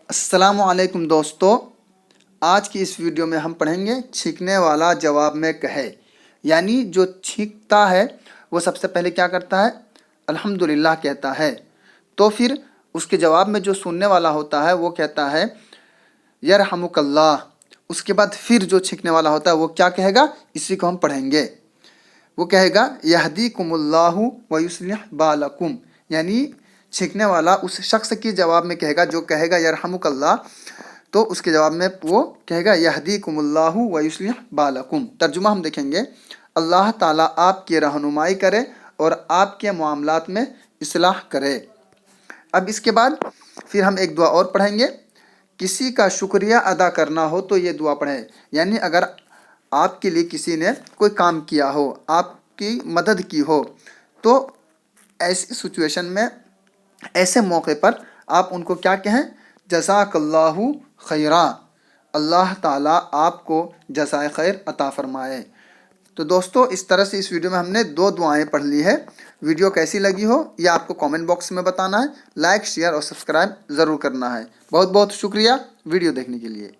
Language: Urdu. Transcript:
السلام علیکم دوستو، آج کی اس ویڈیو میں ہم پڑھیں گے چھینکنے والا جواب میں کہے، یعنی جو چھینکتا ہے وہ سب سے پہلے کیا کرتا ہے؟ الحمدللہ کہتا ہے، تو پھر اس کے جواب میں جو سننے والا ہوتا ہے وہ کہتا ہے یرحمک اللہ۔ اس کے بعد پھر جو چھینکنے والا ہوتا ہے وہ کیا کہے گا؟ اسی کو ہم پڑھیں گے۔ وہ کہے گا یہدیکم اللہ ویصلح بالکم، یعنی چھینکنے والا اس شخص کے جواب میں کہے گا جو کہے گا یرحمک اللہ، تو اس کے جواب میں وہ کہے گا یہدیکم اللہ ویصلح بالکم۔ ترجمہ ہم دیکھیں گے، اللہ تعالیٰ آپ کی رہنمائی کرے اور آپ کے معاملات میں اصلاح کرے۔ اب اس کے بعد پھر ہم ایک دعا اور پڑھیں گے، کسی کا شکریہ ادا کرنا ہو تو یہ دعا پڑھیں، یعنی اگر آپ کے لیے کسی نے کوئی کام کیا ہو، آپ کی مدد کی ہو، تو ایسی سچویشن میں، ایسے موقع پر آپ ان کو کیا کہیں؟ جزاک اللہ خیرا، اللہ تعالیٰ آپ کو جزائے خیر عطا فرمائے۔ تو دوستو، اس طرح سے اس ویڈیو میں ہم نے 2 دعائیں پڑھ لی ہے۔ ویڈیو کیسی لگی ہو یہ آپ کو کامنٹ باکس میں بتانا ہے، لائک، شیئر اور سبسکرائب ضرور کرنا ہے۔ بہت بہت شکریہ ویڈیو دیکھنے کے لیے۔